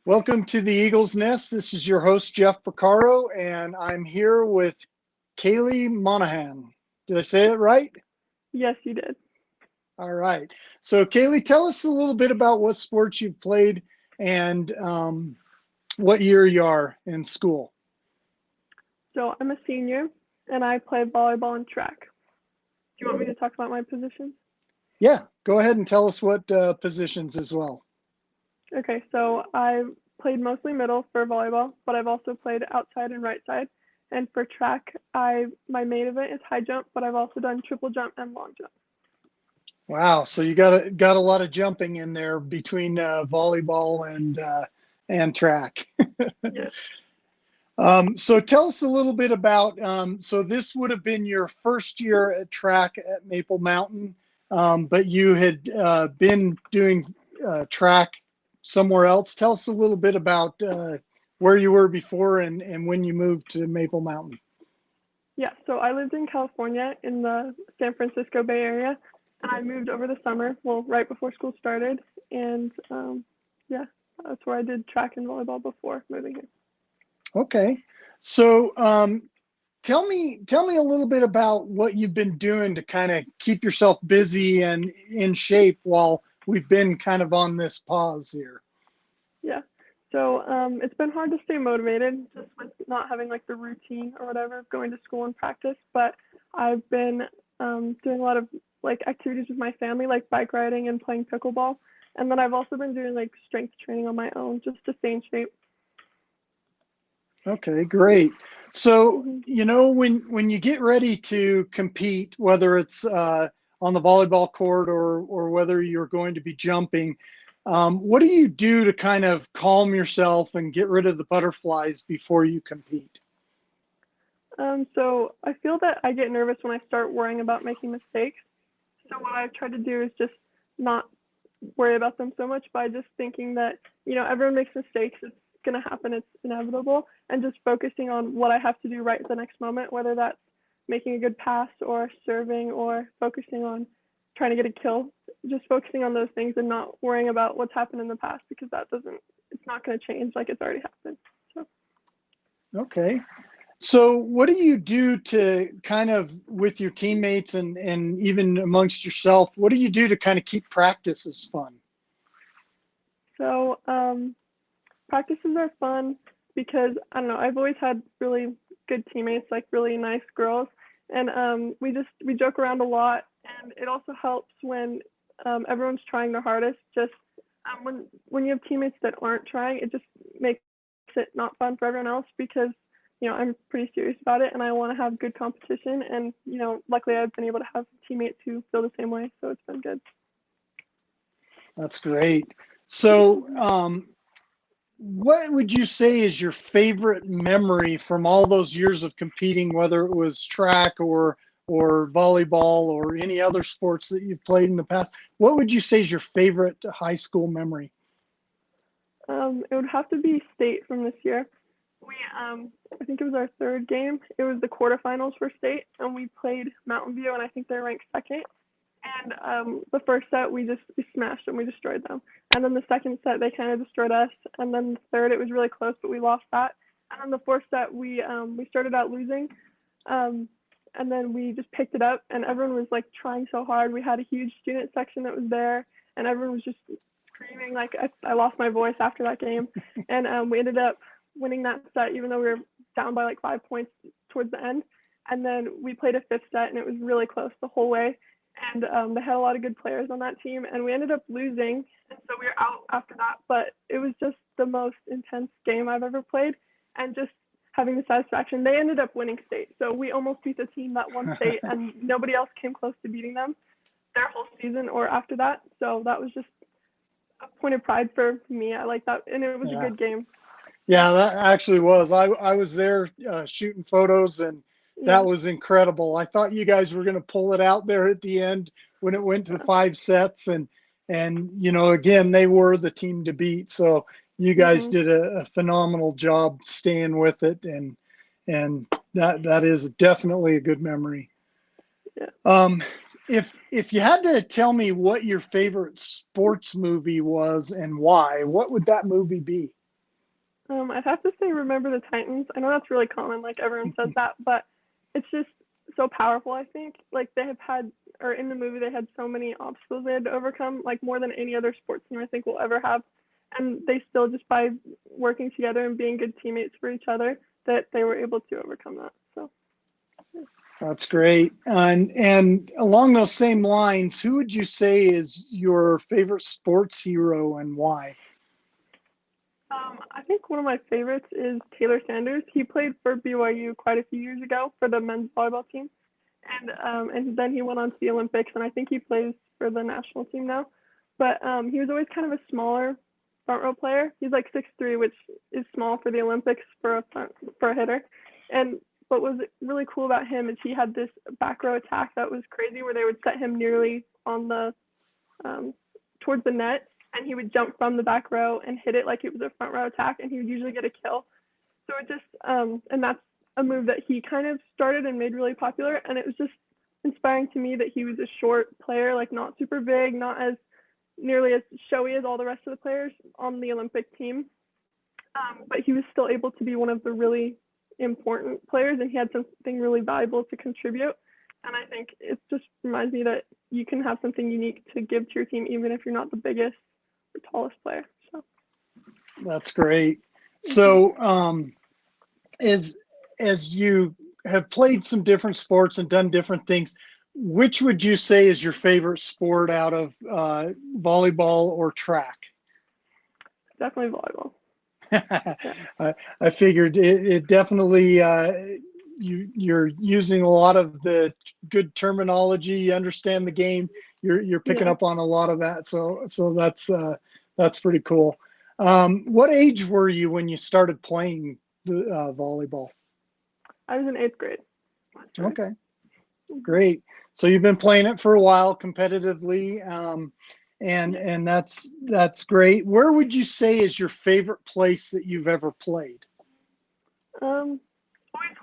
Welcome to the Eagle's Nest. This is your host, Jeff Porcaro, and I'm here with Kaeli Monahan. Did I say it right? Yes, you did. All right. So, Kaeli, tell us a little bit about what sports you've played and what year you are in school. So I'm a senior and I play volleyball and track. Do you want me to talk about my positions? Yeah, go ahead and tell us what positions as well. Okay, so I played mostly middle for volleyball, but I've also played outside and right side. And for track, I my main event is high jump, but I've also done triple jump and long jump. Wow, so you got a lot of jumping in there between volleyball and track. Yes. So tell us a little bit about, so this would have been your first year at track at Maple Mountain, but you had been doing track somewhere else. Tell us a little bit about where you were before and when you moved to Maple Mountain. Yeah, so I lived in California in the San Francisco Bay Area, and I moved over the summer, well, right before school started. And yeah, that's where I did track and volleyball before moving here. Okay. So tell me a little bit about what you've been doing to kind of keep yourself busy and in shape while we've been kind of on this pause here. Yeah. So it's been hard to stay motivated just with not having like the routine or whatever of going to school and practice. But I've been doing a lot of like activities with my family, like bike riding and playing pickleball. And then I've also been doing like strength training on my own just to stay in shape. Okay, great. So, Hmm. when you get ready to compete, whether it's on the volleyball court or whether you're going to be jumping, what do you do to kind of calm yourself and get rid of the butterflies before you compete? So I feel that I get nervous when I start worrying about making mistakes. So what I've tried to do is just not worry about them so much by just thinking that, everyone makes mistakes. It's going to happen. It's inevitable. And just focusing on what I have to do right at the next moment, whether that's making a good pass or serving or focusing on trying to get a kill, just focusing on those things and not worrying about what's happened in the past because it's not going to change like it's already happened. So, Okay. So, what do you do to kind of with your teammates and even amongst yourself? What do you do to kind of keep practices fun? so, practices are fun because I don't know. I've always had really good teammates, like really nice girls, and we joke around a lot, and it also helps when everyone's trying their hardest. Just when you have teammates that aren't trying, it just makes it not fun for everyone else because I'm pretty serious about it and I want to have good competition, and luckily I've been able to have teammates who feel the same way, so it's been good. That's great. So, what would you say is your favorite memory from all those years of competing, whether it was track or volleyball or any other sports that you've played in the past? What would you say is your favorite high school memory? It would have to be state from this year. I think it was our third game. It was the quarterfinals for state, and we played Mountain View, and I think they're ranked second. And the first set we smashed them, we destroyed them. And then the second set they kind of destroyed us. And then the third it was really close, but we lost that. And then the fourth set we started out losing, um, and then we just picked it up. And everyone was like trying so hard. We had a huge student section that was there, and everyone was just screaming. Like I lost my voice after that game, and we ended up winning that set, even though we were down by like 5 points towards the end. And then we played a fifth set, and it was really close the whole way, and they had a lot of good players on that team, and we ended up losing, and so we were out after that. But it was just the most intense game I've ever played, and just having the satisfaction. They ended up winning state, so we almost beat the team that won state, and nobody else came close to beating them their whole season or after that. So that was just a point of pride for me. I like that, and it was a Yeah. good game. Yeah, that actually was. I was there shooting photos, and Yeah. that was incredible. I thought you guys were going to pull it out there at the end when it went to Yeah. 5 sets, and again they were the team to beat. So you guys Mhm. did a phenomenal job staying with it, and that is definitely a good memory. Yeah. Um, if you had to tell me what your favorite sports movie was and why, what would that movie be? I'd have to say Remember the Titans. I know that's really common, like everyone says that, but it's just so powerful, I think. Like they have had, or in the movie, they had so many obstacles they had to overcome, like more than any other sports team I think will ever have. And they still, just by working together and being good teammates for each other, that they were able to overcome that. So That's great. And along those same lines, who would you say is your favorite sports hero and why? I think one of my favorites is Taylor Sanders. He played for BYU quite a few years ago for the men's volleyball team, and then he went on to the Olympics, and I think he plays for the national team now. But he was always kind of a smaller front row player. He's like 6'3", which is small for the Olympics for a hitter. And what was really cool about him is he had this back row attack that was crazy, where they would set him nearly on the towards the net, and he would jump from the back row and hit it like it was a front row attack, and he would usually get a kill. So it just and that's a move that he kind of started and made really popular, and it was just inspiring to me that he was a short player, like not super big, not as nearly as showy as all the rest of the players on the Olympic team, but he was still able to be one of the really important players, and he had something really valuable to contribute. And I think it just reminds me that you can have something unique to give to your team, even if you're not the biggest or tallest player. So That's great. So as you have played some different sports and done different things, which would you say is your favorite sport out of volleyball or track? definitely volleyball. I figured it definitely you're using a lot of the good terminology, you understand the game, you're picking up on a lot of that, so that's pretty cool. What age were you when you started playing the volleyball? I was in 8th grade. Okay, great. So you've been playing it for a while competitively, and that's great. Where would you say is your favorite place that you've ever played? Always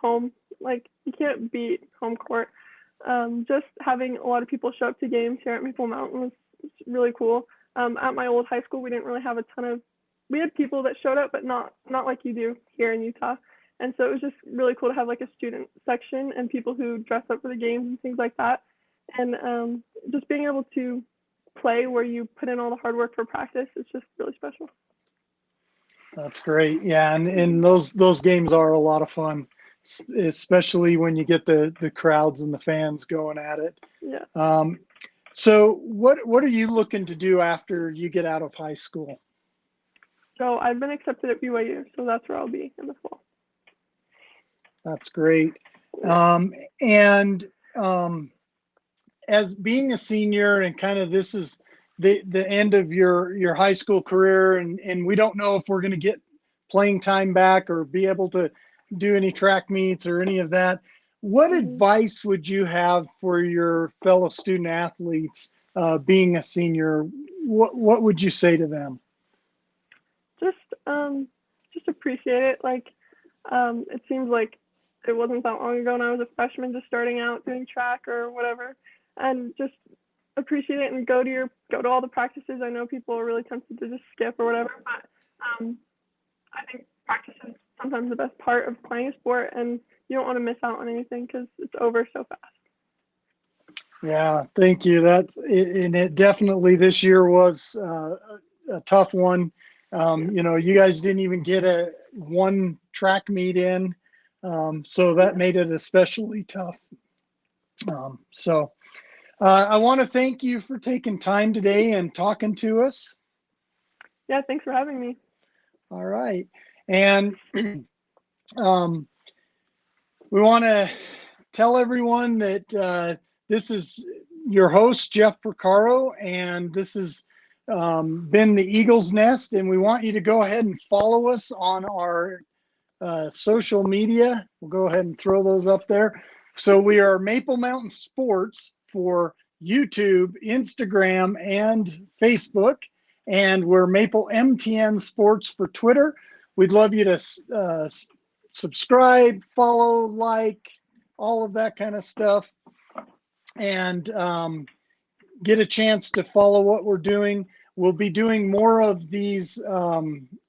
home. Like you can't beat home court. Just having a lot of people show up to games here at Maple Mountain was really cool. At my old high school, we didn't really have a ton of. We had people that showed up, but not like you do here in Utah. And so it was just really cool to have like a student section and people who dress up for the games and things like that. And just being able to play where you put in all the hard work for practice is just really special. That's great. Yeah, and those games are a lot of fun, especially when you get the crowds and the fans going at it. Yeah. So what are you looking to do after you get out of high school? So I've been accepted at BYU, so that's where I'll be in the fall. That's great. And as being a senior and kind of this is the end of your high school career, and we don't know if we're going to get playing time back or be able to do any track meets or any of that. What advice would you have for your fellow student athletes being a senior? What would you say to them? Just appreciate it. Like it seems like it wasn't that long ago, and I was a freshman just starting out doing track or whatever, and just appreciate it and go to all the practices. I know people are really tempted to just skip or whatever, but I think practice is sometimes the best part of playing a sport, and you don't want to miss out on anything because it's over so fast. Yeah, thank you. And it definitely this year was a tough one. You guys didn't even get one track meet in, so that made it especially tough. I want to thank you for taking time today and talking to us. Yeah, thanks for having me. All right. And we want to tell everyone that this is your host, Jeff Porcaro, and this has been the Eagle's Nest, and we want you to go ahead and follow us on our social media. We'll go ahead and throw those up there. So we are Maple Mountain Sports for YouTube, Instagram, and Facebook, and we're Maple MTN Sports for Twitter. We'd love you to subscribe, follow, like, all of that kind of stuff, and get a chance to follow what we're doing. we'll be doing more of these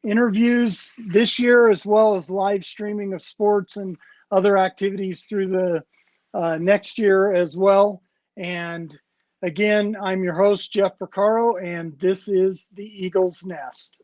interviews this year, as well as live streaming of sports and other activities through the next year as well. And again, I'm your host, Jeff Porcaro, and this is the Eagles Nest.